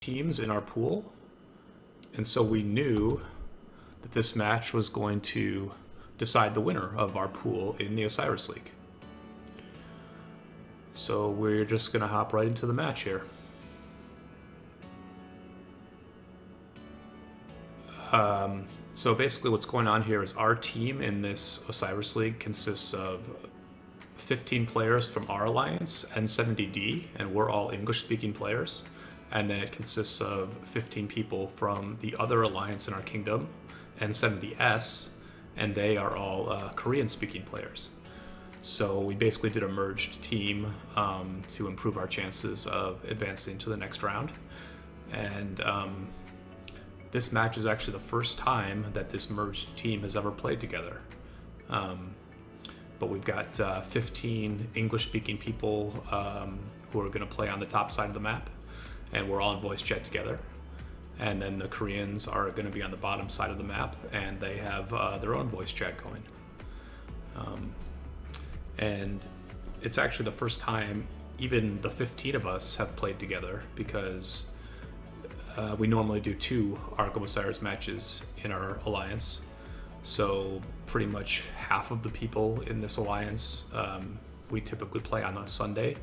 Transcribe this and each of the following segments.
teams in our pool, and so we knew that this match was going to decide the winner of our pool in the Osiris League. So we're just going to hop right into the match here. So basically what's going on here is our team in this Osiris League consists of 15 players from our alliance and 70D, and we're all English-speaking players. And then it consists of 15 people from the other alliance in our kingdom and 70S, and they are all Korean-speaking players. So we basically did a merged team to improve our chances of advancing to the next round. And this match is actually the first time that this merged team has ever played together. But we've got 15 English-speaking people who are going to play on the top side of the map, and we're all in voice chat together. And then the Koreans are going to be on the bottom side of the map, and they have their own voice chat going. And it's actually the first time even the 15 of us have played together, because we normally do 2 Ark of Osiris matches in our alliance. So pretty much half of the people in this alliance we typically play on a Sunday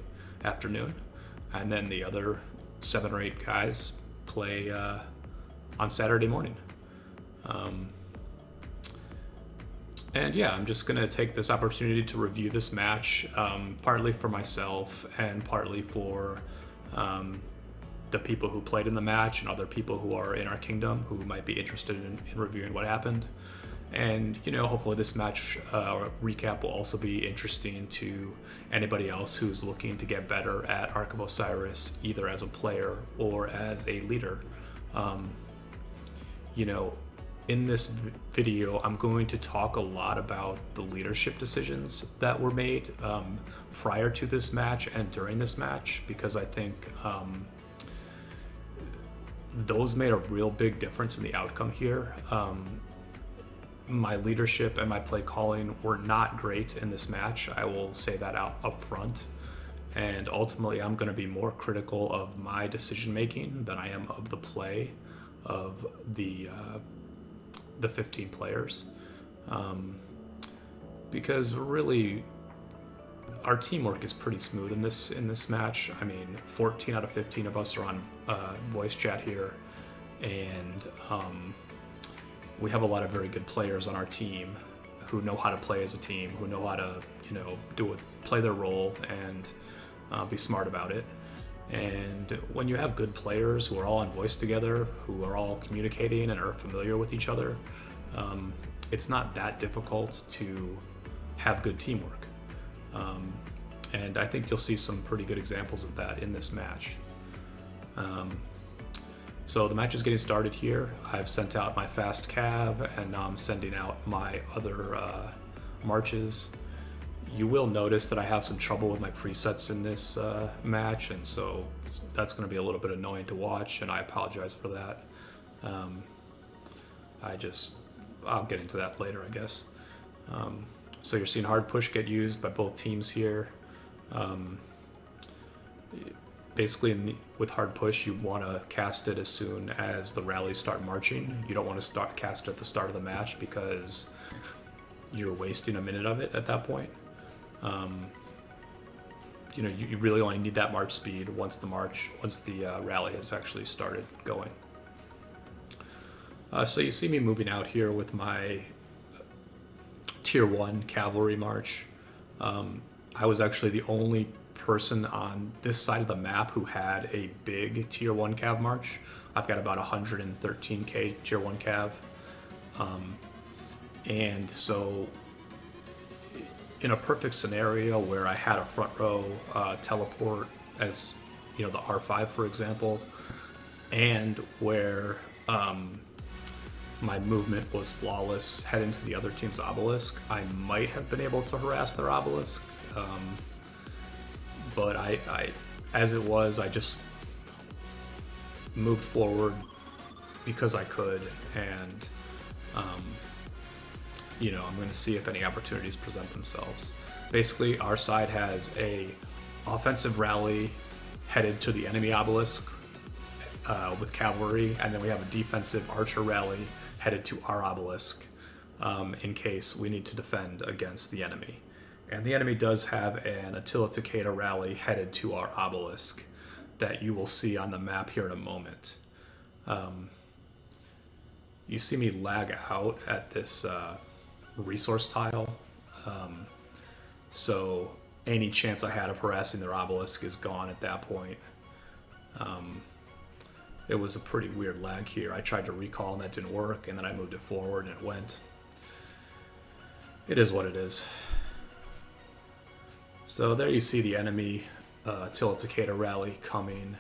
afternoon, and then the other 7 or 8 guys play on Saturday morning. And yeah, I'm just gonna take this opportunity to review this match, partly for myself and partly for the people who played in the match and other people who are in our kingdom who might be interested in reviewing what happened. And, you know, hopefully this match recap will also be interesting to anybody else who's looking to get better at Ark of Osiris, either as a player or as a leader. You know, in this video, I'm going to talk a lot about the leadership decisions that were made prior to this match and during this match, because I think those made a real big difference in the outcome here. My leadership and my play calling were not great in this match. I will say that up front. And ultimately, I'm going to be more critical of my decision making than I am of the play of the 15 players. Because really, our teamwork is pretty smooth in this match. I mean, 14 out of 15 of us are on voice chat here, and we have a lot of very good players on our team who know how to play as a team, who know how to, you know, play their role and be smart about it. And when you have good players who are all on voice together, who are all communicating and are familiar with each other, it's not that difficult to have good teamwork. And I think you'll see some pretty good examples of that in this match. So the match is getting started here. I've sent out my fast cav, and now I'm sending out my other marches. You will notice that I have some trouble with my presets in this match, and so that's going to be a little bit annoying to watch, and I apologize for that. I'll get into that later, I guess. So you're seeing hard push get used by both teams here. Basically, with hard push, you want to cast it as soon as the rallies start marching. You don't want to cast it at the start of the match, because you're wasting a minute of it at that point. You know, you really only need that march speed once the rally has actually started going. So you see me moving out here with my tier 1 cavalry march. I was actually the only person on this side of the map who had a big tier 1 cav march. I've got about 113k tier 1 cav. And so in a perfect scenario where I had a front row teleport, as you know, the R5 for example, and where my movement was flawless heading to the other team's obelisk, I might have been able to harass their obelisk. But as it was, I just moved forward because I could, and you know, I'm going to see if any opportunities present themselves. Basically, our side has a offensive rally headed to the enemy obelisk with cavalry, and then we have a defensive archer rally headed to our obelisk in case we need to defend against the enemy. And the enemy does have an Attila Takeda rally headed to our obelisk that you will see on the map here in a moment. You see me lag out at this resource tile, so any chance I had of harassing their obelisk is gone at that point. It was a pretty weird lag here. I tried to recall and that didn't work, and then I moved it forward and it went. It is what it is. So there you see the enemy Attila Takeda rally coming.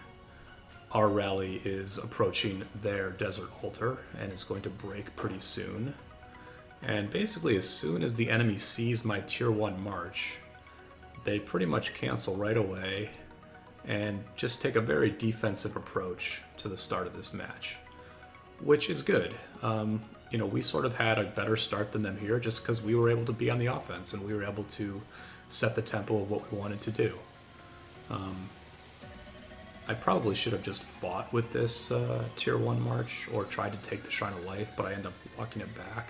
Our rally is approaching their desert altar and is going to break pretty soon. And basically as soon as the enemy sees my tier 1 march, they pretty much cancel right away and just take a very defensive approach to the start of this match, which is good. You know, we sort of had a better start than them here just because we were able to be on the offense and we were able to set the tempo of what we wanted to do. I probably should have just fought with this tier 1 march or tried to take the Shrine of Life, but I end up walking it back.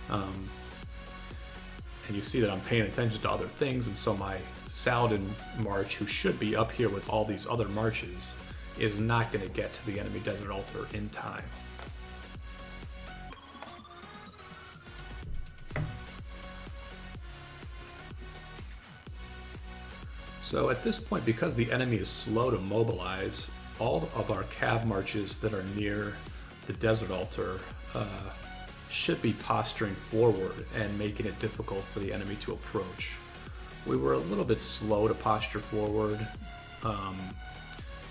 And you see that I'm paying attention to other things, and so my Saladin march, who should be up here with all these other marches, is not going to get to the enemy desert altar in time. So at this point, because the enemy is slow to mobilize, all of our cav marches that are near the desert altar should be posturing forward and making it difficult for the enemy to approach. We were a little bit slow to posture forward.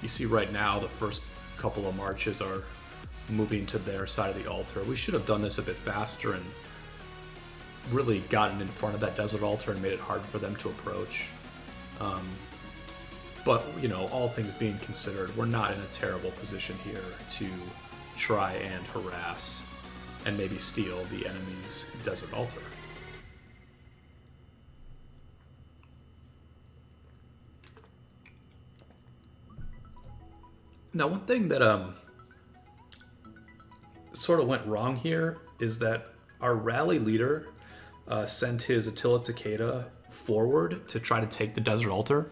You see right now the first couple of marches are moving to their side of the altar. We should have done this a bit faster and really gotten in front of that desert altar and made it hard for them to approach. But, you know, all things being considered, we're not in a terrible position here to try and harass and maybe steal the enemy's desert altar. Now, one thing that sort of went wrong here is that our rally leader sent his Attila Takeda forward to try to take the desert altar.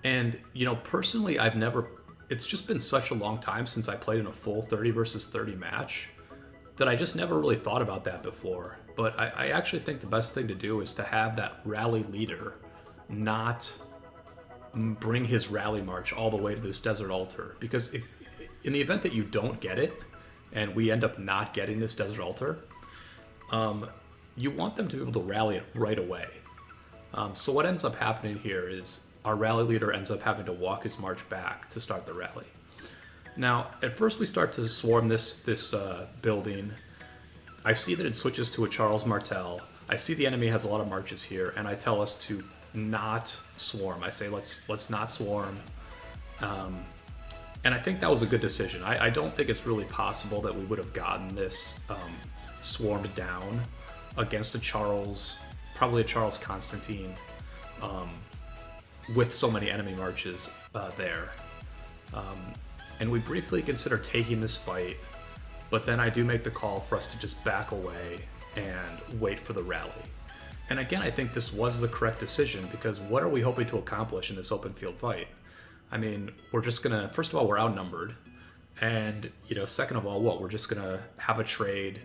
And, you know, personally, it's just been such a long time since I played in a full 30 versus 30 match that I just never really thought about that before. But I actually think the best thing to do is to have that rally leader not bring his rally march all the way to this desert altar. Because if in the event that you don't get it, and we end up not getting this desert altar, you want them to be able to rally it right away. So what ends up happening here is our rally leader ends up having to walk his march back to start the rally. Now, at first we start to swarm this building. I see that it switches to a Charles Martel. I see the enemy has a lot of marches here, and I tell us to not swarm. I say let's not swarm. And I think that was a good decision. I don't think it's really possible that we would have gotten this swarmed down against a Charles, probably a Charles Constantine, with so many enemy marches there. And we briefly consider taking this fight, but then I do make the call for us to just back away and wait for the rally. And again, I think this was the correct decision, because what are we hoping to accomplish in this open field fight? I mean, we're just gonna, first of all, we're outnumbered, and, you know, second of all, we're just gonna have a trade,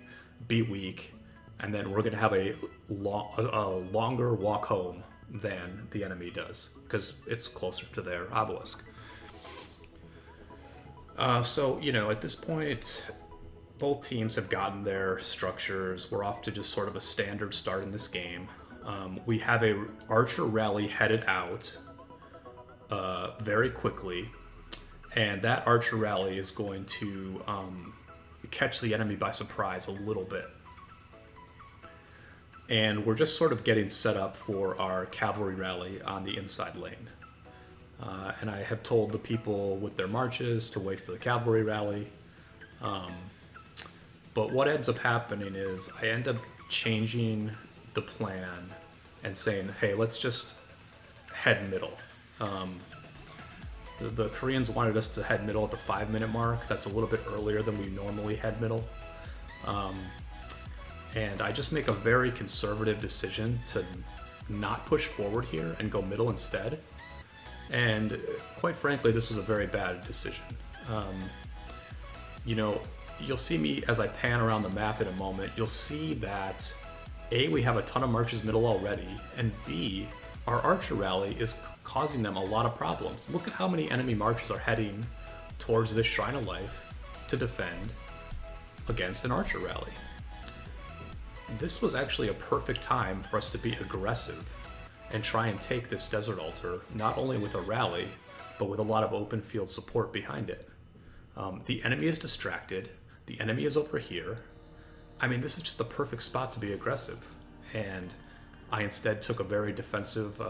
be weak, and then we're gonna have a longer walk home than the enemy does, because it's closer to their obelisk. So, you know, at this point, both teams have gotten their structures. We're off to just sort of a standard start in this game. We have a archer rally headed out very quickly, and that archer rally is going to catch the enemy by surprise a little bit. And we're just sort of getting set up for our cavalry rally on the inside lane. And I have told the people with their marches to wait for the cavalry rally. But what ends up happening is I end up changing the plan and saying, hey, let's just head middle. The Koreans wanted us to head middle at the 5-minute mark. That's a little bit earlier than we normally head middle. And I just make a very conservative decision to not push forward here and go middle instead. And quite frankly, this was a very bad decision. You know, you'll see me as I pan around the map in a moment, you'll see that A, we have a ton of marches middle already, and B, our archer rally is causing them a lot of problems. Look at how many enemy marches are heading towards this Shrine of Life to defend against an archer rally. This was actually a perfect time for us to be aggressive and try and take this desert altar, not only with a rally, but with a lot of open field support behind it. The enemy is distracted. The enemy is over here. I mean, this is just the perfect spot to be aggressive. And I instead took a very defensive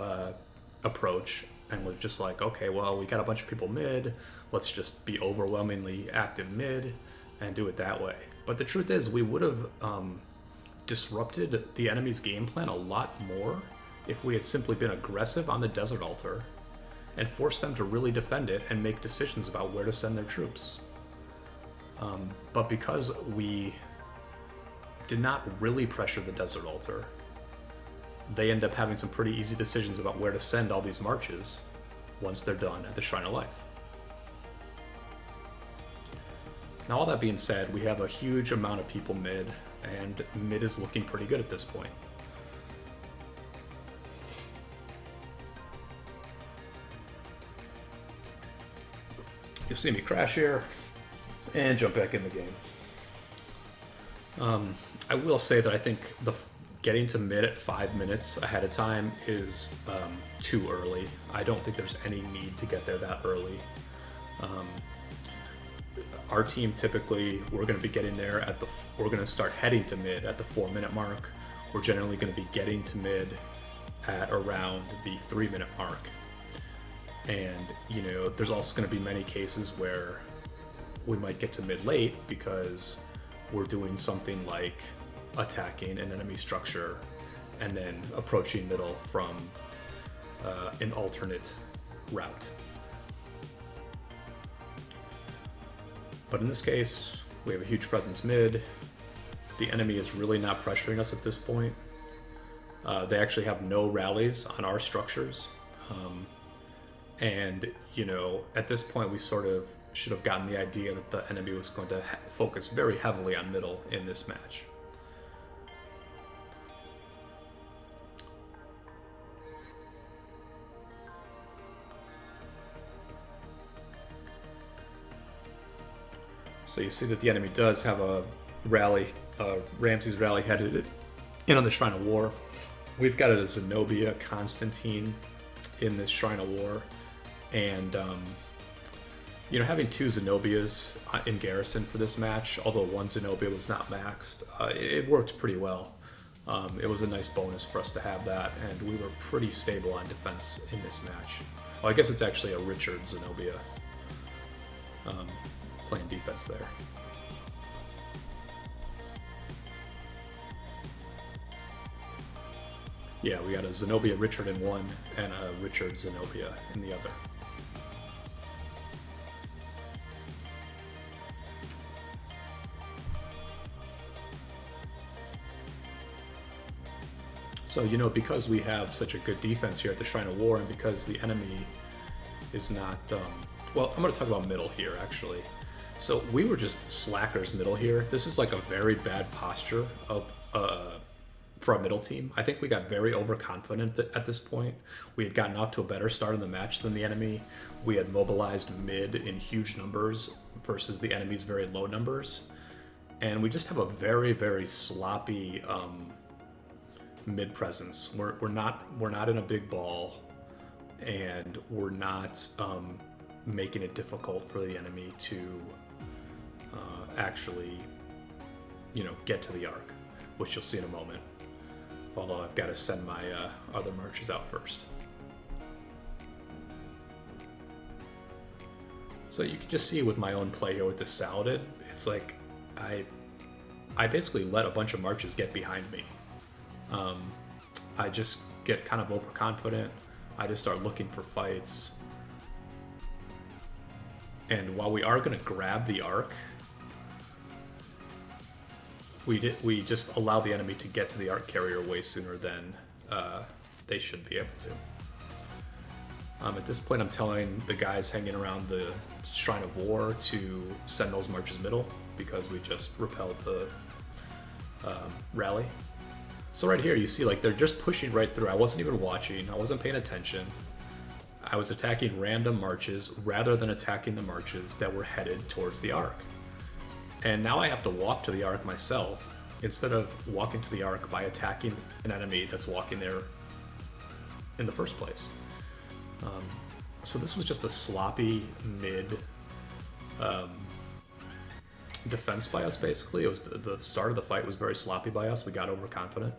approach and was just like, okay, well, we got a bunch of people mid. Let's just be overwhelmingly active mid and do it that way. But the truth is, we would have disrupted the enemy's game plan a lot more if we had simply been aggressive on the desert altar and forced them to really defend it and make decisions about where to send their troops. But because we did not really pressure the desert altar, they end up having some pretty easy decisions about where to send all these marches once they're done at the Shrine of Life. Now, all that being said, we have a huge amount of people mid, and mid is looking pretty good at this point. You'll see me crash here and jump back in the game. I will say that I think getting to mid at 5 minutes ahead of time is too early. I don't think there's any need to get there that early. Our team typically, we're going to be getting there we're going to start heading to mid at the 4-minute mark. We're generally going to be getting to mid at around the 3-minute mark. And, you know, there's also going to be many cases where we might get to mid late because we're doing something like attacking an enemy structure and then approaching middle from an alternate route. But in this case, we have a huge presence mid. The enemy is really not pressuring us at this point. They actually have no rallies on our structures. And, you know, at this point, we sort of should have gotten the idea that the enemy was going to focus very heavily on middle in this match. So you see that the enemy does have a rally, Ramses rally headed in on the Shrine of War. We've got a Zenobia Constantine in this Shrine of War. And, you know, having 2 Zenobias in garrison for this match, although one Zenobia was not maxed, it worked pretty well. It was a nice bonus for us to have that, and we were pretty stable on defense in this match. Well, I guess it's actually a Richard Zenobia playing defense there. Yeah, we got a Zenobia Richard in one and a Richard Zenobia in the other. So, you know, because we have such a good defense here at the Shrine of War, and because the enemy is not, well, I'm going to talk about middle here, actually. So we were just slackers middle here. This is like a very bad posture of for our middle team. I think we got very overconfident at this point. We had gotten off to a better start in the match than the enemy. We had mobilized mid in huge numbers versus the enemy's very low numbers. And we just have a very, very sloppy mid presence. We're not in a big ball, and we're not making it difficult for the enemy to actually, you know, get to the Ark, which you'll see in a moment. Although I've got to send my other marches out first. So you can just see with my own play here with this Saladin, it's like I basically let a bunch of marches get behind me. I just get kind of overconfident. I just start looking for fights. And while we are going to grab the Ark, we just allow the enemy to get to the Ark carrier way sooner than they should be able to. At this point, I'm telling the guys hanging around the Shrine of War to send those marches middle, because we just repelled the rally. So right here, you see, like, they're just pushing right through. I wasn't even watching. I wasn't paying attention. I was attacking random marches rather than attacking the marches that were headed towards the Ark. And now I have to walk to the Ark myself, instead of walking to the Ark by attacking an enemy that's walking there in the first place. So this was just a sloppy mid defense by us, basically. It was the start of the fight was very sloppy by us. We got overconfident.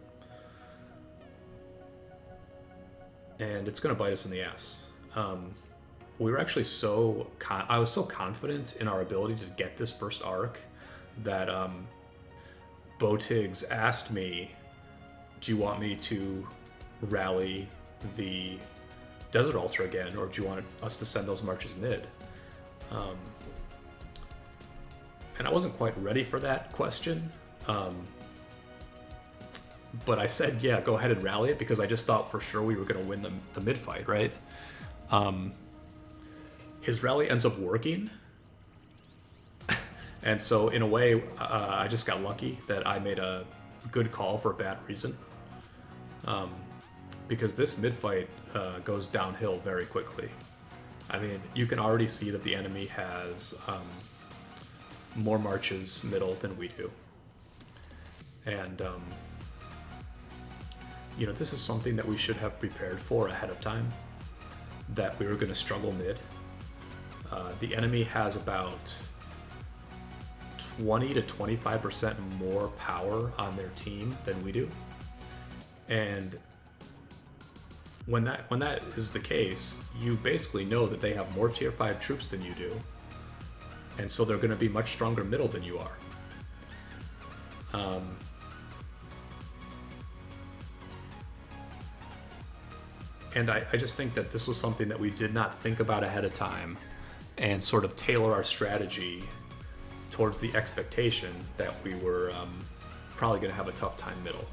And it's going to bite us in the ass. We were actually I was so confident in our ability to get this first Ark that Botigs asked me, do you want me to rally the Desert Altar again, or do you want us to send those marches mid? And I wasn't quite ready for that question. But I said, yeah, go ahead and rally it, because I just thought for sure we were going to win the mid fight, right? His rally ends up working. And so in a way, I just got lucky that I made a good call for a bad reason. Because this mid fight goes downhill very quickly. I mean, you can already see that the enemy has more marches middle than we do. And, you know, this is something that we should have prepared for ahead of time, that we were going to struggle mid. The enemy has about 20 to 25% more power on their team than we do. And when that is the case, you basically know that they have more tier 5 troops than you do, and so they're going to be much stronger middle than you are. And I just think that this was something that we did not think about ahead of time, and sort of tailor our strategy towards the expectation that we were probably going to have a tough time middle.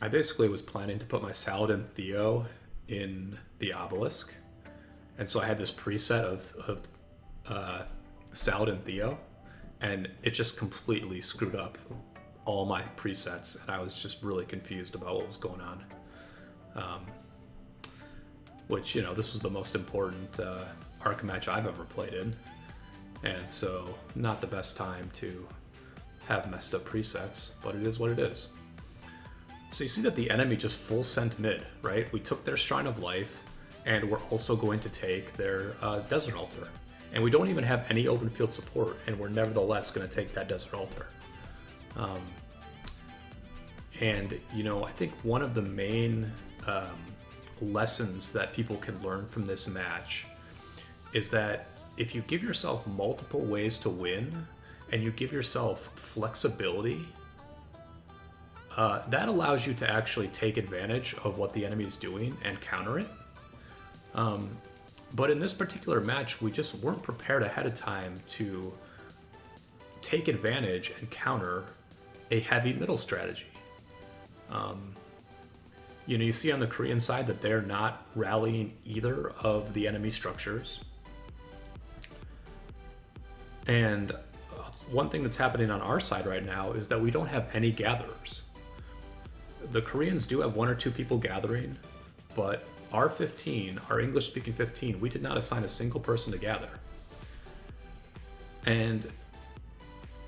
I basically was planning to put my Saladin Theo in the obelisk, and so I had this preset of Saladin Theo, and it just completely screwed up all my presets, and I was just really confused about what was going on. Which, you know, this was the most important Ark match I've ever played in, and so not the best time to have messed up presets, but it is what it is. So you see that the enemy just full sent mid, right? We took their Shrine of Life, and we're also going to take their Desert Altar. And we don't even have any open field support, and we're nevertheless going to take that Desert Altar. And, you know, I think one of the main lessons that people can learn from this match is that if you give yourself multiple ways to win, and you give yourself flexibility, that allows you to actually take advantage of what the enemy is doing and counter it. But in this particular match, we just weren't prepared ahead of time to take advantage and counter a heavy middle strategy. You know, you see on the Korean side that they're not rallying either of the enemy structures. And one thing that's happening on our side right now is that we don't have any gatherers. The Koreans do have one or two people gathering, but our 15, our English-speaking 15, we did not assign a single person to gather. And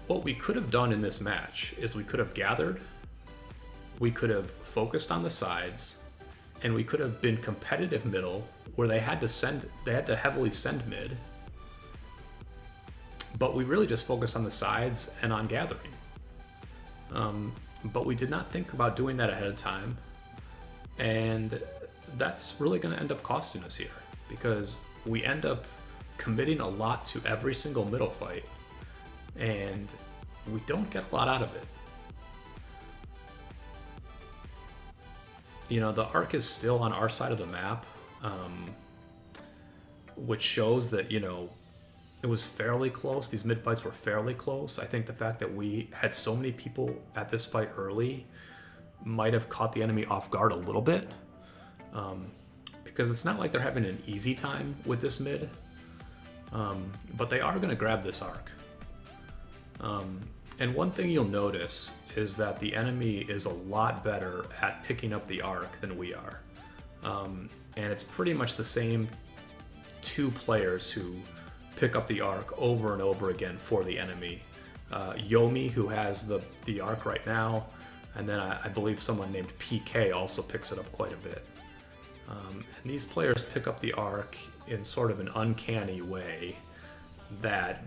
what we could have done in this match is we could have gathered, we could have focused on the sides, and we could have been competitive middle, where they had to heavily send mid. But we really just focused on the sides and on gathering. But we did not think about doing that ahead of time, and that's really going to end up costing us here, because we end up committing a lot to every single middle fight, and we don't get a lot out of it. You know, the Ark is still on our side of the map, which shows that, you know, it was fairly close. These mid fights were fairly close. I think the fact that we had so many people at this fight early might have caught the enemy off guard a little bit, because it's not like they're having an easy time with this mid, but they are going to grab this Ark. And one thing you'll notice is that the enemy is a lot better at picking up the Ark than we are. And it's pretty much the same two players who pick up the Ark over and over again for the enemy. Yomi, who has the Ark right now, and then I believe someone named PK also picks it up quite a bit. And these players pick up the Ark in sort of an uncanny way that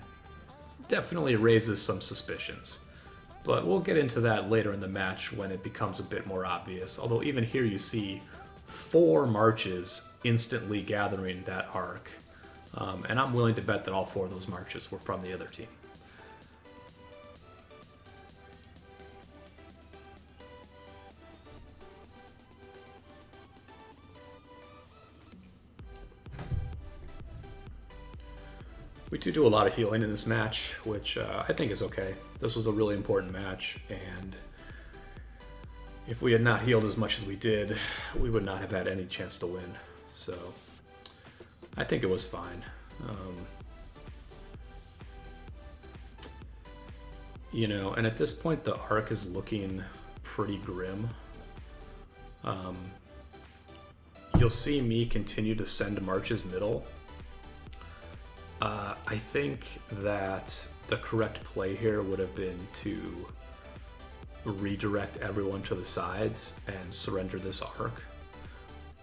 definitely raises some suspicions. But we'll get into that later in the match when it becomes a bit more obvious. Although even here you see 4 marches instantly gathering that Ark. And I'm willing to bet that all 4 of those marches were from the other team. We do a lot of healing in this match, which I think is okay. This was a really important match, and if we had not healed as much as we did, we would not have had any chance to win. So I think it was fine. You know, and at this point the Ark is looking pretty grim. You'll see me continue to send marches middle. I think that the correct play here would have been to redirect everyone to the sides and surrender this Ark.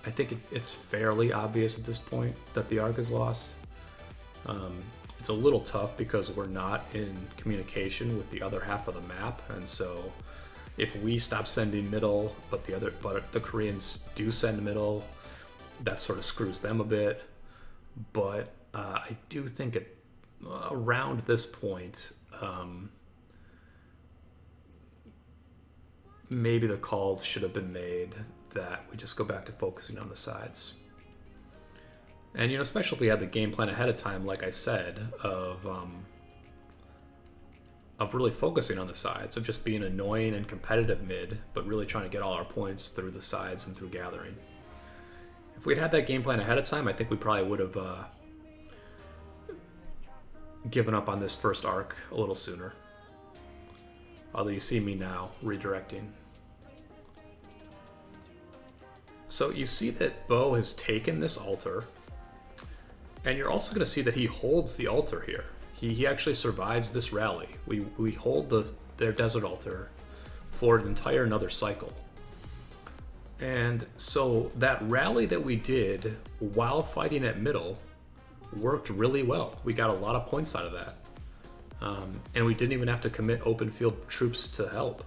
I think it's fairly obvious at this point that the Ark is lost. It's a little tough because we're not in communication with the other half of the map, and so if we stop sending middle, but the Koreans do send middle, that sort of screws them a bit. But I do think around this point, maybe the call should have been made that we just go back to focusing on the sides. And, you know, especially if we had the game plan ahead of time, like I said, of really focusing on the sides, of just being annoying and competitive mid, but really trying to get all our points through the sides and through gathering. If we'd had that game plan ahead of time, I think we probably would have given up on this first Ark a little sooner. Although you see me now redirecting. So you see that Bo has taken this altar, and you're also going to see that he holds the altar here. He actually survives this rally. We hold their desert altar for an entire another cycle. And so that rally that we did while fighting at middle worked really well. We got a lot of points out of that. And we didn't even have to commit open field troops to help.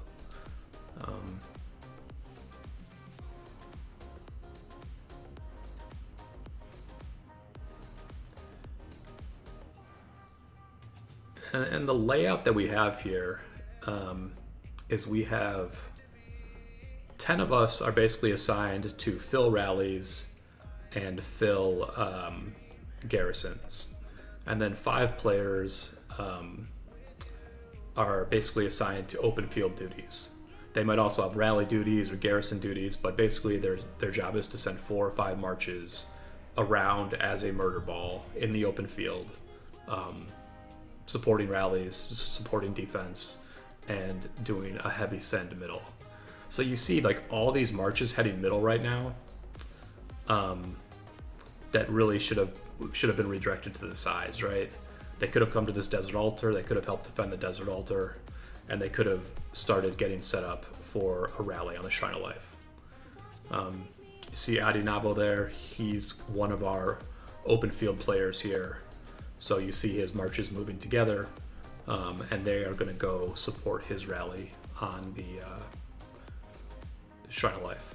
And the layout that we have here is we have 10 of us are basically assigned to fill rallies and fill garrisons. And then 5 players are basically assigned to open field duties. They might also have rally duties or garrison duties, but basically their job is to send 4 or 5 marches around as a murder ball in the open field, supporting rallies, supporting defense, and doing a heavy send middle. So you see like all these marches heading middle right now that really should have been redirected to the sides, right? They could have come to this desert altar, they could have helped defend the desert altar, and they could have started getting set up for a rally on the Shrine of Life. You see Adinavo there, he's one of our open field players here. So you see his marches moving together, and they are going to go support his rally on the Shrine of Life.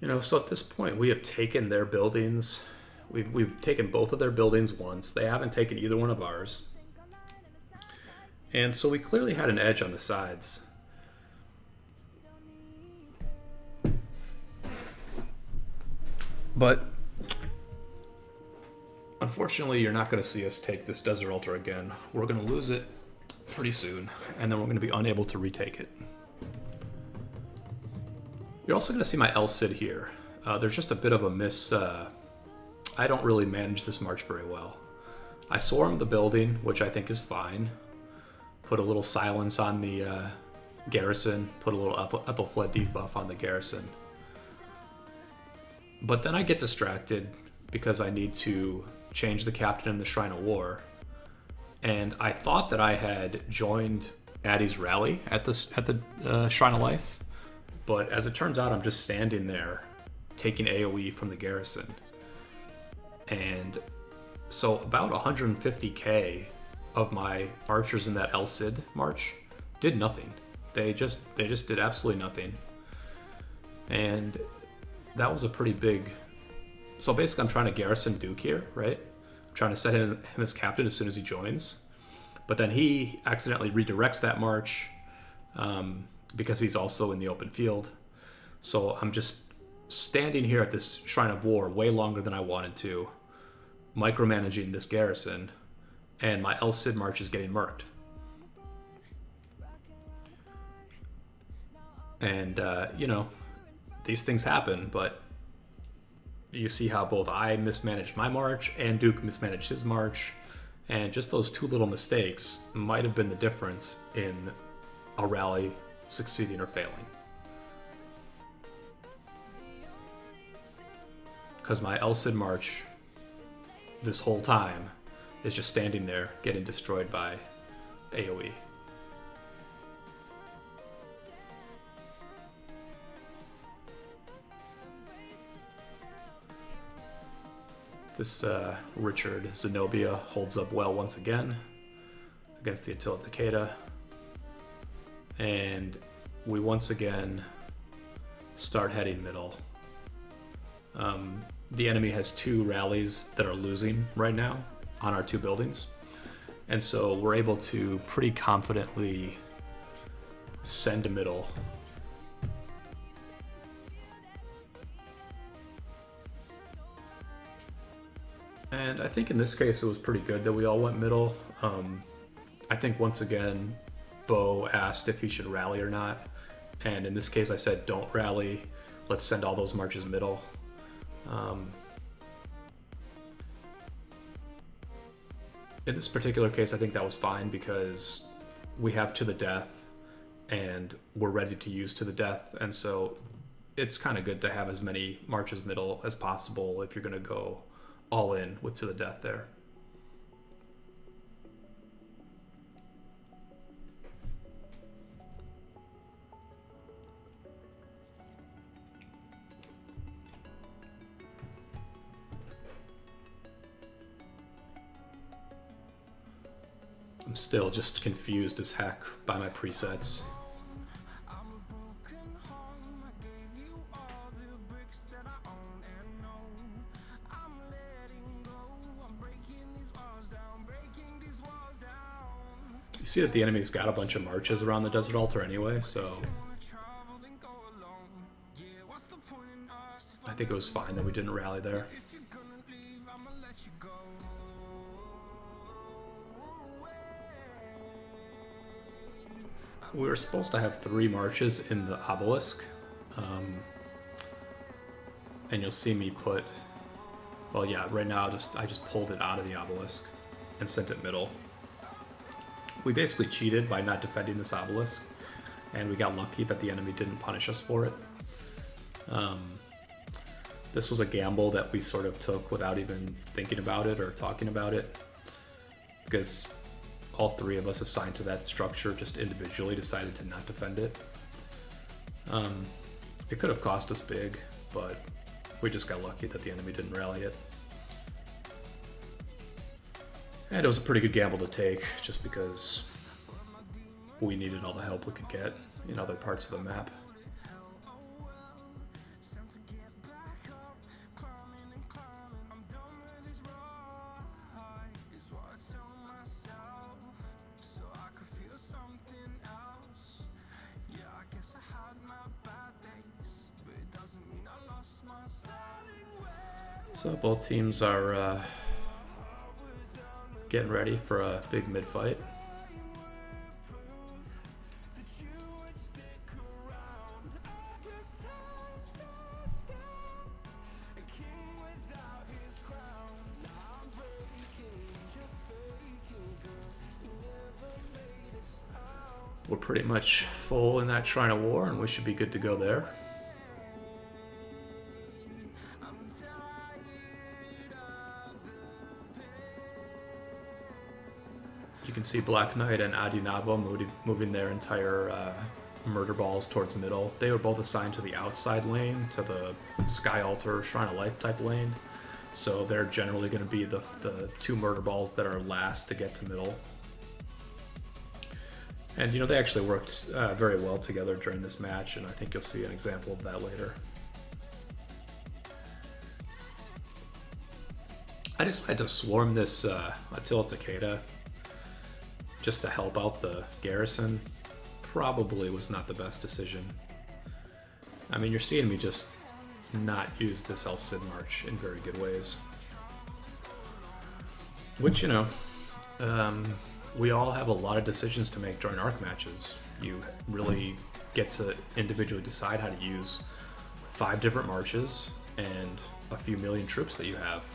You know, so at this point, we have taken their buildings. We've taken both of their buildings once. They haven't taken either one of ours. And so we clearly had an edge on the sides. But unfortunately, you're not going to see us take this desert altar again. We're going to lose it pretty soon, and then we're going to be unable to retake it. You're also going to see my El Cid here. There's just a bit of a miss. I don't really manage this march very well. I swarmed the building, which I think is fine. Put a little silence on the garrison. Put a little Ethelfled debuff on the garrison. But then I get distracted because I need to change the captain in the Shrine of War. And I thought that I had joined Addy's rally at the Shrine of Life. But as it turns out, I'm just standing there taking AoE from the garrison. And so about 150k of my archers in that El Cid march did nothing. They just did absolutely nothing. And that was a pretty big... So basically I'm trying to garrison Duke here, right? I'm trying to set him as captain as soon as he joins. But then he accidentally redirects that march because he's also in the open field. So I'm just standing here at this Shrine of War way longer than I wanted to, micromanaging this garrison, and my El Cid march is getting murked. And, you know, these things happen, but you see how both I mismanaged my march and Duke mismanaged his march, and just those two little mistakes might have been the difference in a rally succeeding or failing. Because my El Cid march this whole time is just standing there getting destroyed by AoE. This Richard Zenobia holds up well once again against the Attila Takeda. And we once again start heading middle. The enemy has two rallies that are losing right now on our two buildings. And so we're able to pretty confidently send to middle. And I think in this case it was pretty good that we all went middle. I think once again, Bo asked if he should rally or not. And in this case I said, don't rally. Let's send all those marches middle. In this particular case, I think that was fine because we have To the Death and we're ready to use To the Death. And so it's kind of good to have as many marches middle as possible if you're going to go all in with To the Death there. I'm still just confused as heck by my presets. You see that the enemy's got a bunch of marches around the desert altar anyway, so I think it was fine that we didn't rally there. We were supposed to have 3 marches in the obelisk, and you'll see me put, well, yeah, right now I just pulled it out of the obelisk and sent it middle. We basically cheated by not defending this obelisk, and we got lucky that the enemy didn't punish us for it. This was a gamble that we sort of took without even thinking about it or talking about it, because all 3 of us assigned to that structure just individually decided to not defend it. It could have cost us big, but we just got lucky that the enemy didn't rally it. And it was a pretty good gamble to take, just because we needed all the help we could get in other parts of the map. So both teams are getting ready for a big mid-fight. We're pretty much full in that Shrine of War, and we should be good to go there. You can see Black Knight and Adinavo moving their entire murder balls towards middle. They were both assigned to the outside lane, to the Sky Altar, Shrine of Life type lane. So they're generally going to be the two murder balls that are last to get to middle. And, you know, they actually worked very well together during this match, and I think you'll see an example of that later. I decided to swarm this Attila Takeda just to help out the garrison. Probably was not the best decision. I mean, you're seeing me just not use this El Cid March in very good ways. Which, you know, we all have a lot of decisions to make during Ark matches. You really get to individually decide how to use 5 different marches and a few million troops that you have.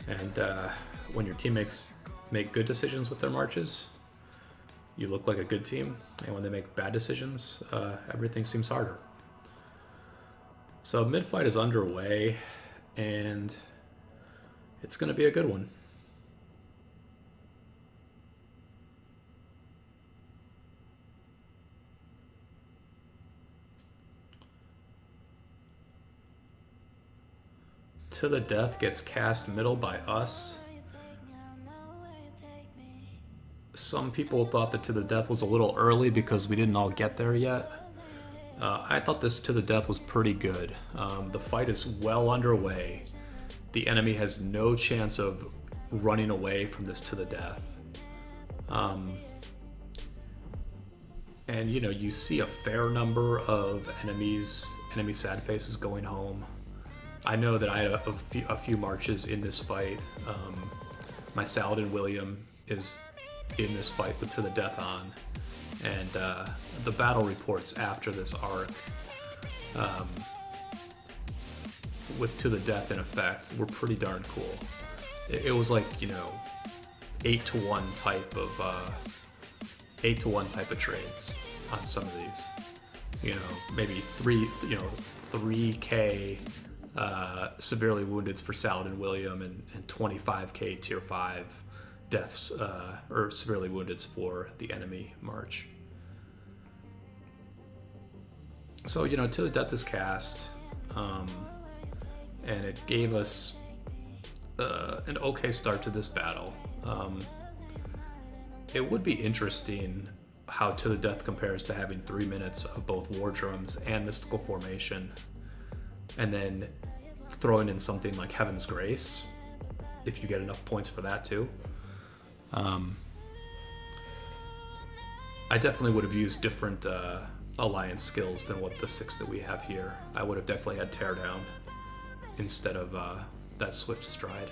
And when your teammates make good decisions with their marches, you look like a good team. And when they make bad decisions, everything seems harder. So mid-fight is underway, and it's going to be a good one. To the Death gets cast middle by us. Some people thought that To the Death was a little early because we didn't all get there yet. I thought this To the Death was pretty good. The fight is well underway. The enemy has no chance of running away from this To the Death. And, you know, you see a fair number of enemy sad faces going home. I know that I had a few marches in this fight. My Saladin William is in this fight with To the Death on. And the battle reports after this arc with To the Death in effect were pretty darn cool. It was like, you know, 8-to-1 type of trades on some of these. You know, maybe 3K severely woundeds for Saladin William and 25K tier 5 deaths or severely woundeds for the enemy march. So, you know, To the Death is cast, and it gave us an okay start to this battle. It would be interesting how To the Death compares to having 3 minutes of both War Drums and Mystical Formation, and then throwing in something like Heaven's Grace, if you get enough points for that too. I definitely would have used different alliance skills than what the 6 that we have here. I would have definitely had Teardown instead of that Swift Stride.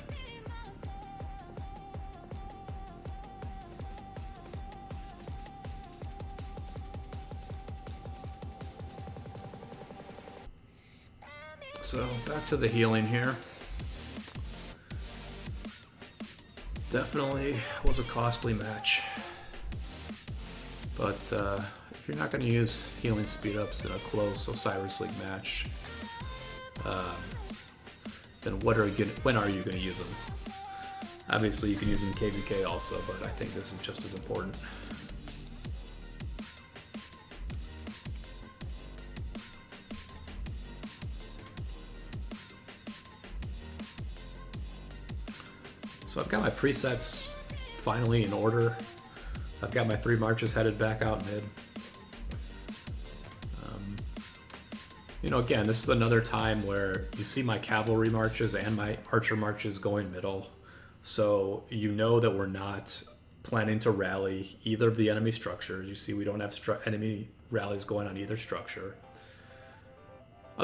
So back to the healing here. Definitely was a costly match. But if you're not going to use healing speed ups in a close Osiris League match, then when are you going to use them? Obviously you can use them in KVK also, but I think this is just as important. So I've got my presets finally in order. I've got my 3 marches headed back out mid. Again, this is another time where you see my cavalry marches and my archer marches going middle. So you know that we're not planning to rally either of the enemy structures. You see we don't have enemy rallies going on either structure.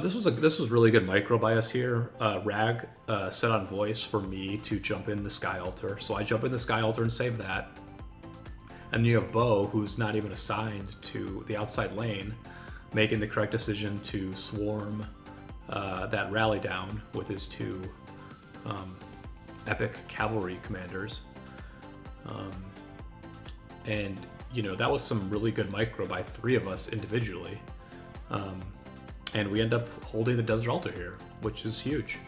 This was really good micro by us here. Rag set on voice for me to jump in the Sky Altar. So I jump in the Sky Altar and save that. And you have Bo, who's not even assigned to the outside lane, making the correct decision to swarm that rally down with his 2 epic cavalry commanders. And that was some really good micro by 3 of us individually. And we end up holding the Desert Altar here, which is huge.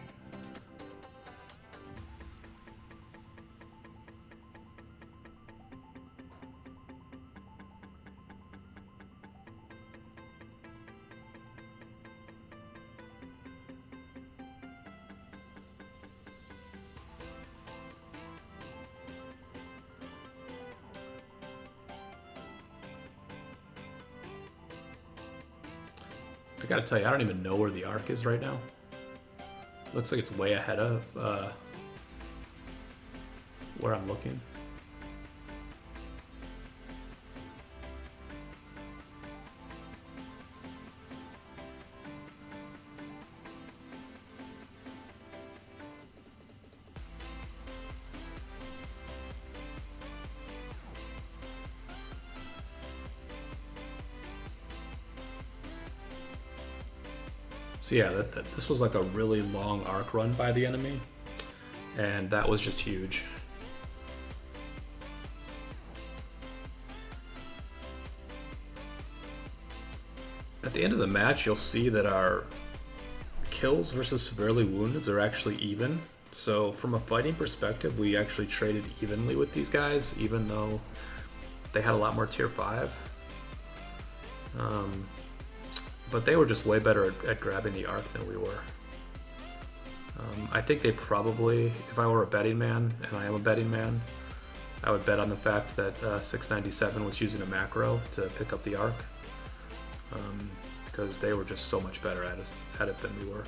I gotta tell you, I don't even know where the Ark is right now. Looks like it's way ahead of where I'm looking. So yeah, this was like a really long arc run by the enemy, and that was just huge. At the end of the match, you'll see that our kills versus severely wounded are actually even. So from a fighting perspective, we actually traded evenly with these guys, even though they had a lot more tier 5. But they were just way better at grabbing the Ark than we were. I think they probably, if I were a betting man, and I am a betting man, I would bet on the fact that 697 was using a macro to pick up the Ark, because they were just so much better at it than we were.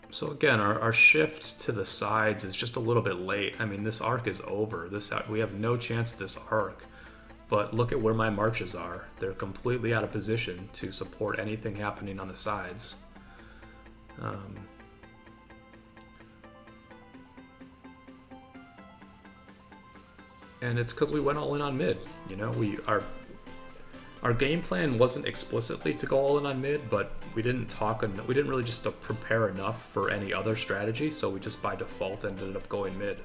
So again, our shift to the sides is just a little bit late. I mean, this arc is over. We have no chance at this arc. But look at where my marches are. They're completely out of position to support anything happening on the sides. And it's because we went all in on mid. Our game plan wasn't explicitly to go all in on mid, but we didn't really just prepare enough for any other strategy, so we just by default ended up going mid.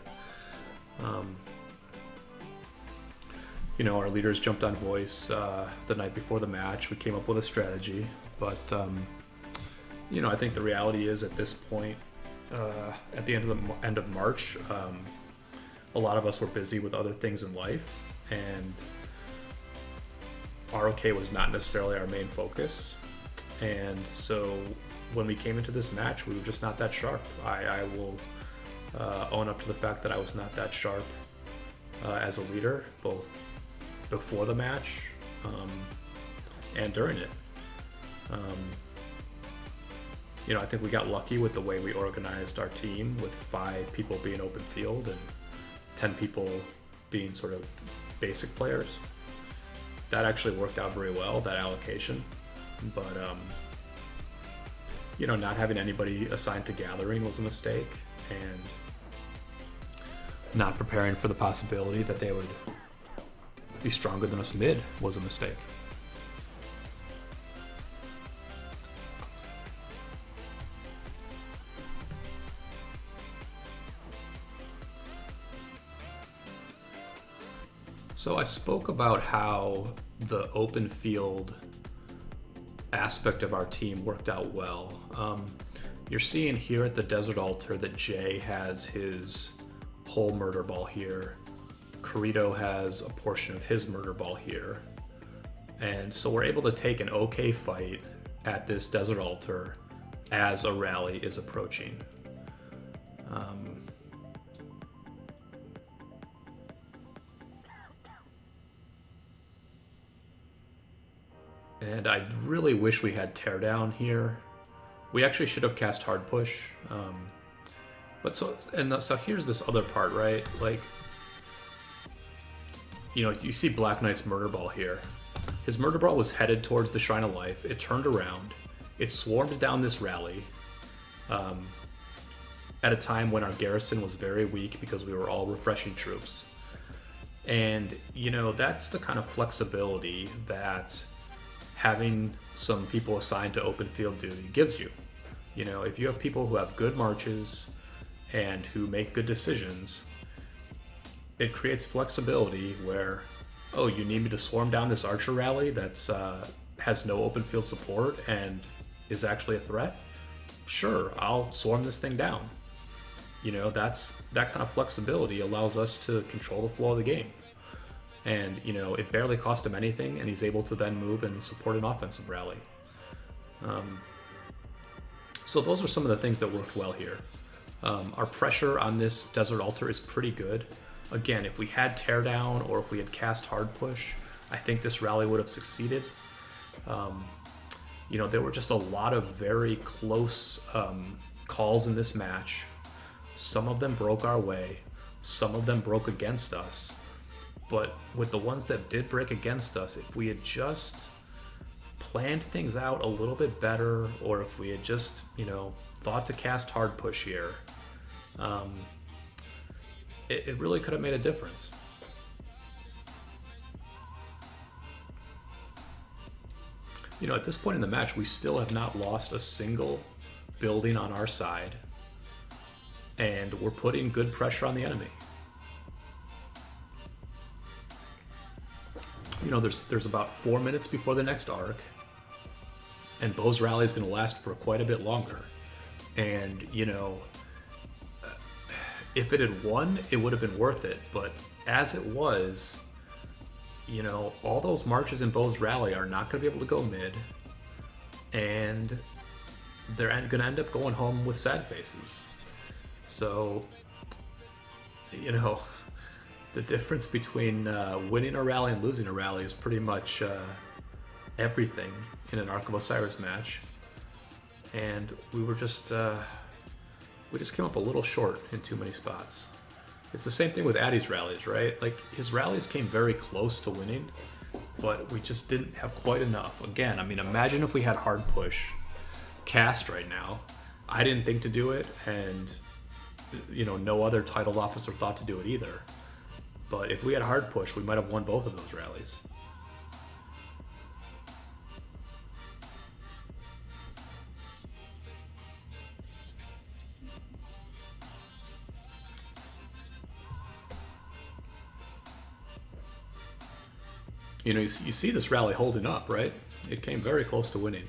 Our leaders jumped on voice the night before the match. We came up with a strategy, but I think the reality is at this point, at the end of March, a lot of us were busy with other things in life, and ROK was not necessarily our main focus. And so when we came into this match, we were just not that sharp. I will own up to the fact that I was not that sharp as a leader, both before the match and during it. I think we got lucky with the way we organized our team, with 5 people being open field and 10 people being sort of basic players. That actually worked out very well, that allocation. But, not having anybody assigned to gathering was a mistake, and not preparing for the possibility that they would be stronger than us mid was a mistake. So I spoke about how the open field aspect of our team worked out well. You're seeing here at the Desert Altar that Jay has his whole murder ball here. Corrido has a portion of his murder ball here. And so we're able to take an okay fight at this desert altar as a rally is approaching. And I really wish we had Teardown here. We actually should have cast Hard Push. So here's this other part, right? Like, you know, you see Black Knight's murder ball here. His murder ball was headed towards the Shrine of Life. It turned around. It swarmed down this rally at a time when our garrison was very weak because we were all refreshing troops. And, you know, that's the kind of flexibility that having some people assigned to open field duty gives you. You know, if you have people who have good marches and who make good decisions, it creates flexibility where, oh, you need me to swarm down this archer rally that's has no open field support and is actually a threat? Sure, I'll swarm this thing down. You know, that kind of flexibility allows us to control the flow of the game. And, you know, it barely cost him anything, and he's able to then move and support an offensive rally. So those are some of the things that worked well here. Our pressure on this desert altar is pretty good. Again, if we had Teardown or if we had cast Hard Push, I think this rally would have succeeded. You know, there were just a lot of very close calls in this match. Some of them broke our way. Some of them broke against us. But with the ones that did break against us, if we had just planned things out a little bit better, or if we had just, you know, thought to cast Hard Push here, it really could have made a difference. You know, at this point in the match, we still have not lost a single building on our side, and we're putting good pressure on the enemy. You know, there's about 4 minutes before the next arc, and Bo's rally is going to last for quite a bit longer. And, you know, if it had won, it would have been worth it. But as it was, you know, all those marches in Bo's rally are not going to be able to go mid, and they're going to end up going home with sad faces. So, you know, the difference between winning a rally and losing a rally is pretty much everything in an Ark of Osiris match. And we just came up a little short in too many spots. It's the same thing with Addy's rallies, right? Like, his rallies came very close to winning, but we just didn't have quite enough. Again, I mean, imagine if we had Hard Push cast right now. I didn't think to do it, and, you know, no other titled officer thought to do it either. But if we had Hard Push, we might have won both of those rallies. You know, you see this rally holding up, right? It came very close to winning.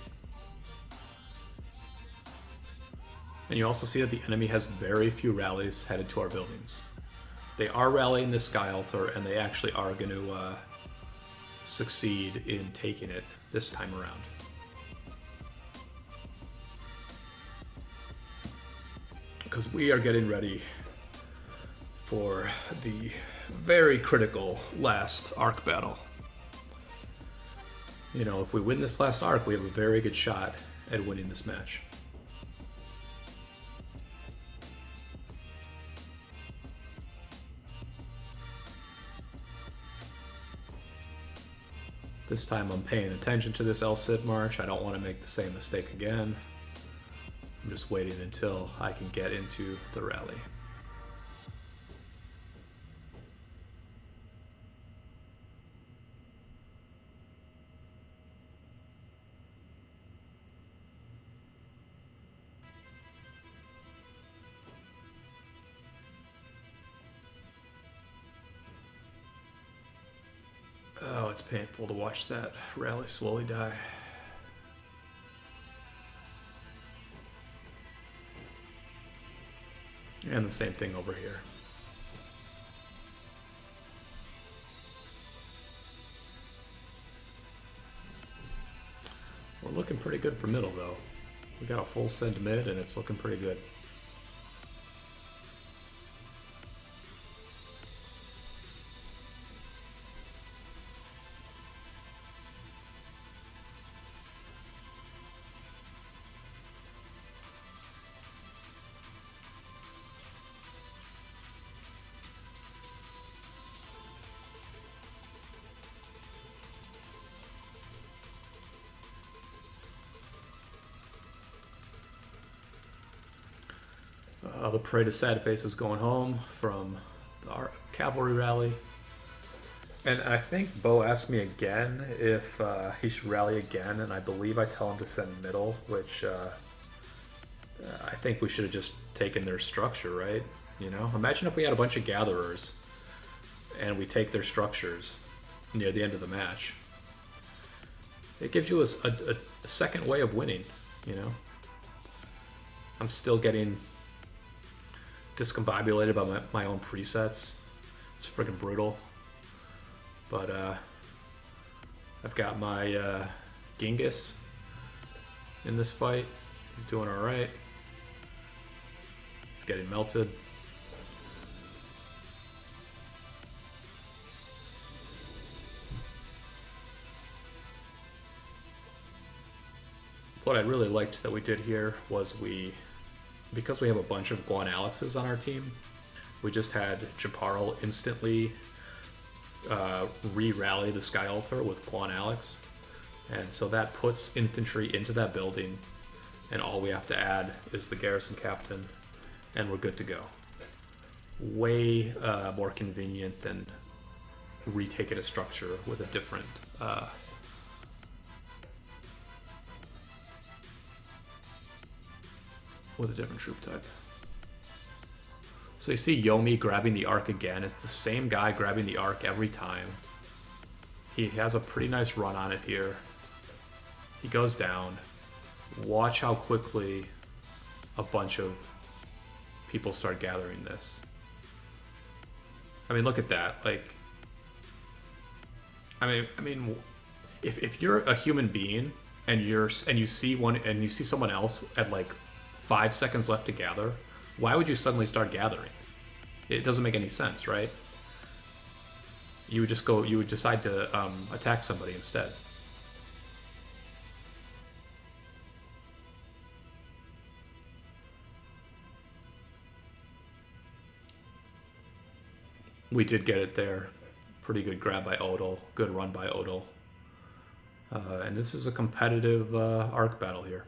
And you also see that the enemy has very few rallies headed to our buildings. They are rallying this Sky Altar, and they actually are going to succeed in taking it this time around. Because we are getting ready for the very critical last Ark battle. You know, if we win this last Ark, we have a very good shot at winning this match. This time I'm paying attention to this El Cid march. I don't want to make the same mistake again. I'm just waiting until I can get into the rally. Oh, it's painful to watch that rally slowly die. And the same thing over here. We're looking pretty good for middle, though. We got a full send mid, and it's looking pretty good. The parade of sad faces going home from our cavalry rally. And I think Bo asked me again if he should rally again, and I believe I tell him to send middle, which I think we should have just taken their structure, right? You know, imagine if we had a bunch of gatherers and we take their structures near the end of the match. It gives you a second way of winning, you know? I'm still getting discombobulated by my own presets. It's freaking brutal. But I've got my Genghis in this fight. He's doing alright. He's getting melted. What I really liked that we did here was because we have a bunch of Guan Alexes on our team, we just had Japarl instantly re-rally the Sky Altar with Guan Alex. And so that puts infantry into that building, and all we have to add is the garrison captain, and we're good to go. Way more convenient than retaking a structure with a different troop type. So you see Yomi grabbing the Ark again. It's the same guy grabbing the Ark every time. He has a pretty nice run on it here. He goes down. Watch how quickly a bunch of people start gathering this. I mean, look at that. Like, I mean, if you're a human being and you see someone else at like 5 seconds left to gather, why would you suddenly start gathering? It doesn't make any sense, right? You would decide to attack somebody instead. We did get it there. Pretty good grab by Odal. Good run by Odal. And this is a competitive Ark battle here.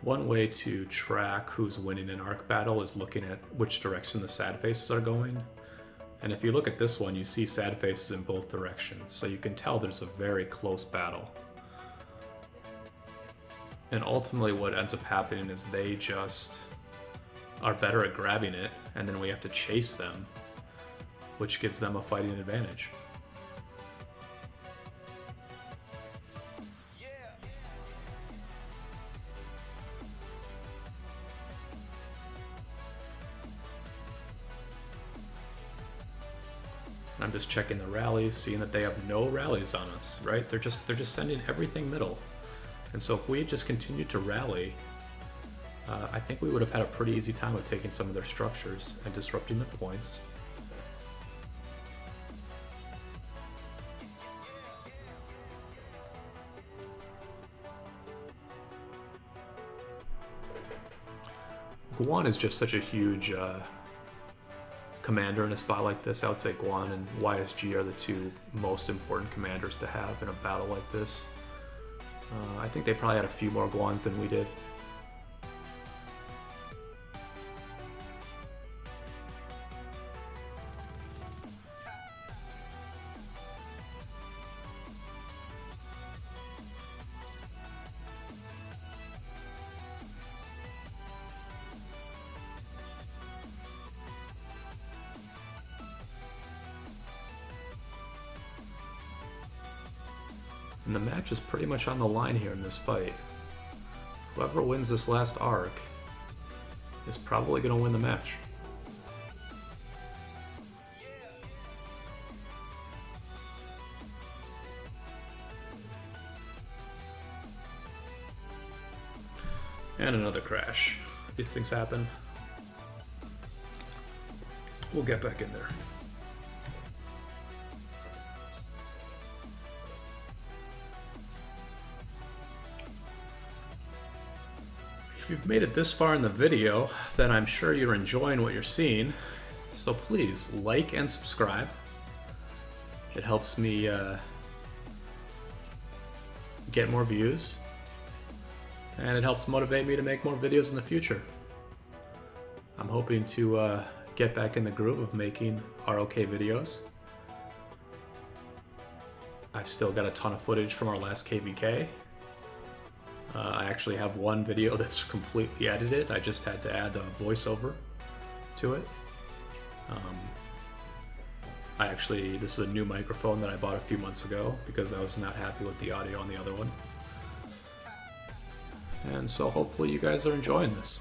One way to track who's winning an Ark battle is looking at which direction the sad faces are going. And if you look at this one, you see sad faces in both directions, so you can tell there's a very close battle. And ultimately what ends up happening is they just are better at grabbing it, and then we have to chase them, which gives them a fighting advantage. I'm just checking the rallies, seeing that they have no rallies on us, right? They're just sending everything middle. And so if we had just continued to rally, I think we would have had a pretty easy time of taking some of their structures and disrupting their points. Guan is just such a huge commander in a spot like this. I would say Guan and YSG are the two most important commanders to have in a battle like this. I think they probably had a few more Guans than we did. And the match is pretty much on the line here in this fight. Whoever wins this last arc is probably going to win the match. And another crash. These things happen. We'll get back in there. If you've made it this far in the video, then I'm sure you're enjoying what you're seeing. So please like and subscribe. It helps me get more views, and it helps motivate me to make more videos in the future. I'm hoping to get back in the groove of making ROK videos. I've still got a ton of footage from our last KVK. I actually have one video that's completely edited. I just had to add a voiceover to it. This is a new microphone that I bought a few months ago because I was not happy with the audio on the other one. And so hopefully you guys are enjoying this.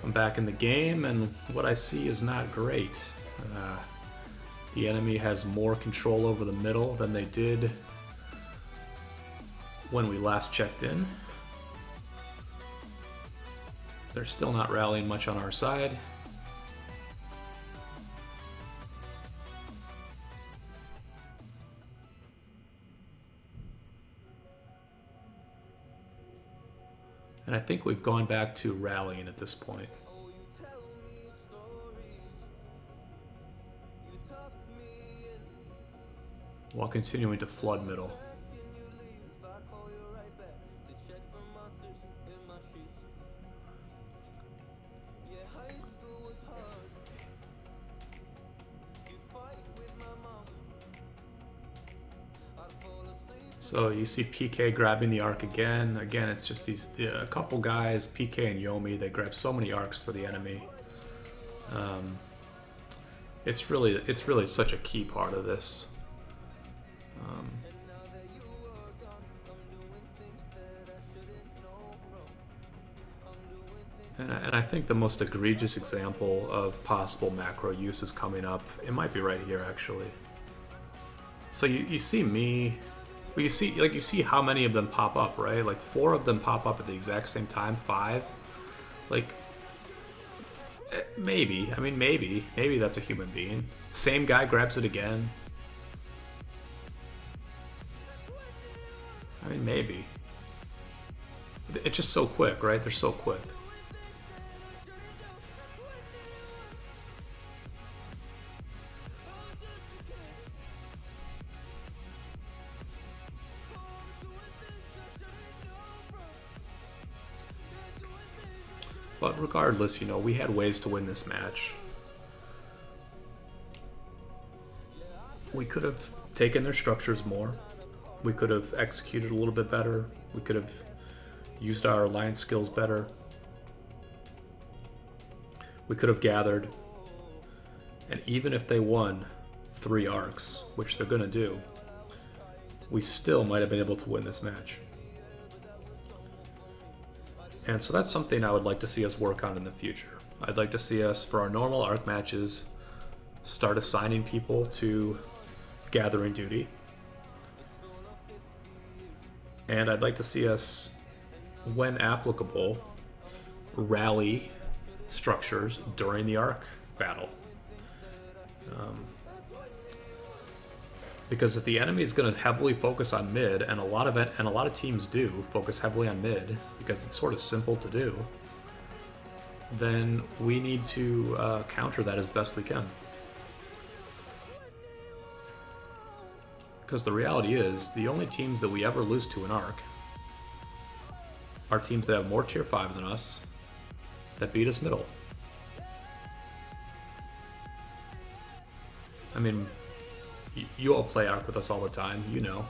I'm back in the game, and what I see is not great. The enemy has more control over the middle than they did when we last checked in. They're still not rallying much on our side. And I think we've gone back to rallying at this point. While continuing to flood middle. So you see PK grabbing the Ark again. Again, it's just these a couple guys, PK and Yomi. They grab so many Arks for the enemy. It's really such a key part of this. And I think the most egregious example of possible macro use is coming up. It might be right here, actually. So you see me. Well, you see how many of them pop up, right? Like 4 of them pop up at the exact same time. 5, like maybe. I mean, maybe that's a human being. Same guy grabs it again. I mean, maybe. It's just so quick, right? They're so quick. But regardless, you know, we had ways to win this match. We could have taken their structures more. We could have executed a little bit better. We could have used our alliance skills better. We could have gathered. And even if they won 3 arcs, which they're going to do, we still might have been able to win this match. And so that's something I would like to see us work on in the future. I'd like to see us, for our normal ARC matches, start assigning people to gathering duty. And I'd like to see us, when applicable, rally structures during the ARC battle. Because if the enemy is going to heavily focus on mid, and a lot of teams do focus heavily on mid because it's sort of simple to do, then we need to counter that as best we can. Because the reality is, the only teams that we ever lose to in ARC are teams that have more tier 5 than us, that beat us middle. I mean, you all play Ark with us all the time, you know.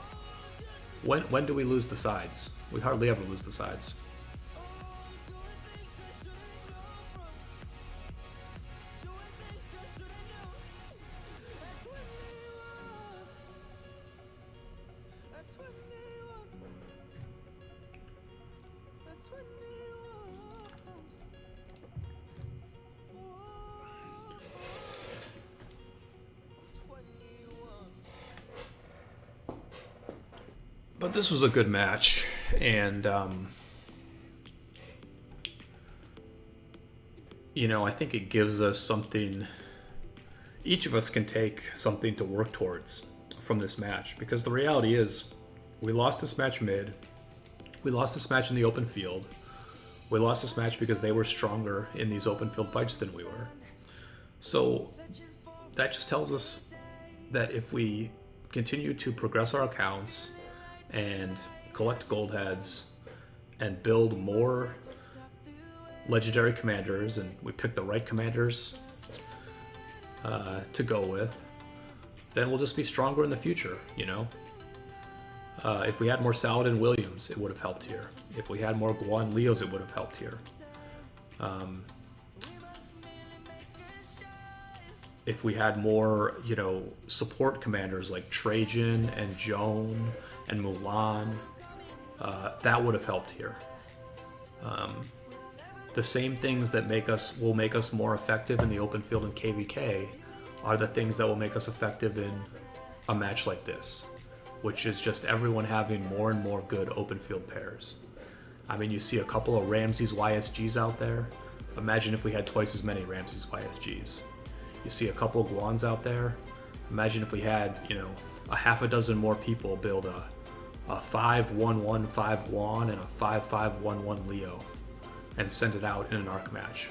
When do we lose the sides? We hardly ever lose the sides. But this was a good match, and you know, I think it gives us something. Each of us can take something to work towards from this match, because the reality is, we lost this match mid. We lost this match in the open field. We lost this match because they were stronger in these open field fights than we were. So that just tells us that if we continue to progress our accounts and collect gold heads and build more legendary commanders, and we pick the right commanders to go with, then we'll just be stronger in the future, you know? If we had more Saladin Williams, it would have helped here. If we had more Guan Leos, it would have helped here. If we had more, you know, support commanders like Trajan and Joan and Mulan, that would have helped here. The same things that will make us more effective in the open field in KVK are the things that will make us effective in a match like this, which is just everyone having more and more good open field pairs. I mean, you see a couple of Ramses YSGs out there. Imagine if we had twice as many Ramses YSGs. You see a couple of Guans out there. Imagine if we had, you know, a half a dozen more people build a 5-1-1-5 Guan and a 5-5-1-1 Leo and send it out in an Ark match.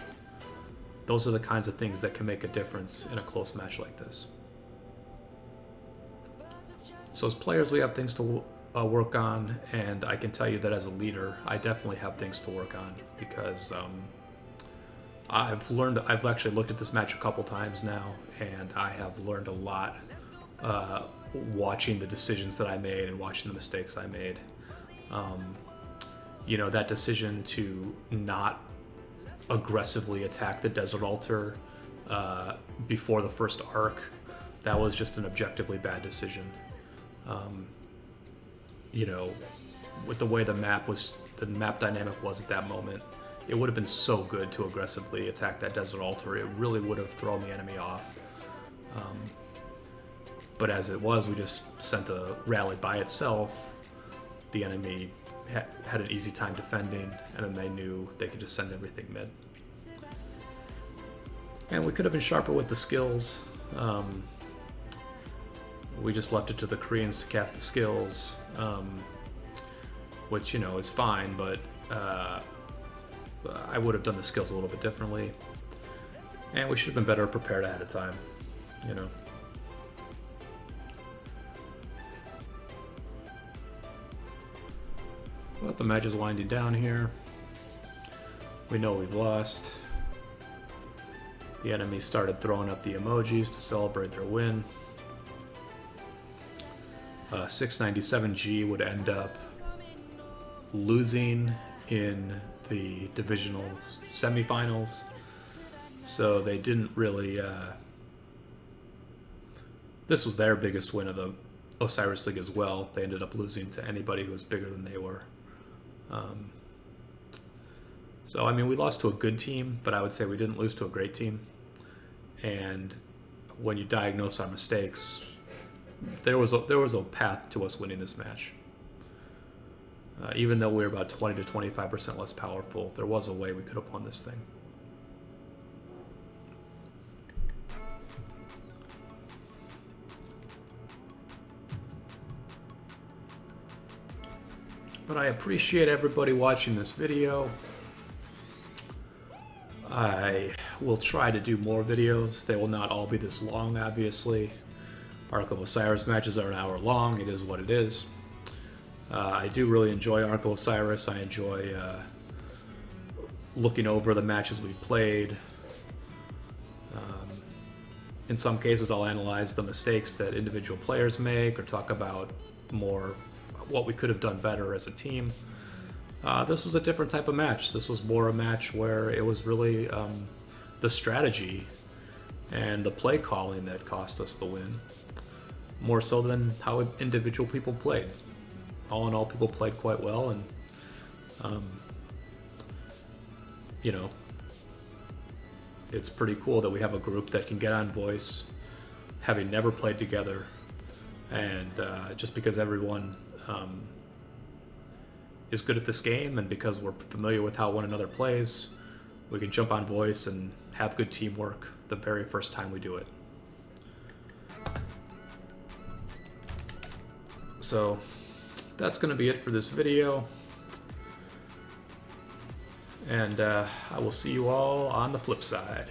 Those are the kinds of things that can make a difference in a close match like this. So as players, we have things to work on, and I can tell you that as a leader, I definitely have things to work on, because I've actually looked at this match a couple times now, and I have learned a lot watching the decisions that I made and watching the mistakes I made. You know, that decision to not aggressively attack the Desert Altar before the first Ark, that was just an objectively bad decision. You know, with the way the map dynamic was at that moment, it would have been so good to aggressively attack that Desert Altar. It really would have thrown the enemy off. But as it was, we just sent a rally by itself. The enemy had an easy time defending, and then they knew they could just send everything mid. And we could have been sharper with the skills. We just left it to the Koreans to cast the skills, which, you know, is fine, but I would have done the skills a little bit differently. And we should have been better prepared ahead of time, you know. But the match is winding down here. We know we've lost. The enemy started throwing up the emojis to celebrate their win. 697G would end up losing in the divisional semifinals, so they didn't really. This was their biggest win of the Osiris League as well. They ended up losing to anybody who was bigger than they were. So I mean, we lost to a good team, but I would say we didn't lose to a great team. And when you diagnose our mistakes, there was a path to us winning this match. Even though we were about 20 to 25% less powerful, there was a way we could have won this thing. But I appreciate everybody watching this video. I will try to do more videos. They will not all be this long, obviously. Ark of Osiris matches are an hour long. It is what it is. I do really enjoy Ark of Osiris. I enjoy looking over the matches we've played. In some cases, I'll analyze the mistakes that individual players make, or talk about more what we could have done better as a team. This was a different type of match. This was more a match where it was really the strategy and the play calling that cost us the win, more so than how individual people played. all in all, people played quite well, and you know, it's pretty cool that we have a group that can get on voice, having never played together, and just because everyone is good at this game, and because we're familiar with how one another plays, we can jump on voice and have good teamwork the very first time we do it. So that's going to be it for this video, and I will see you all on the flip side.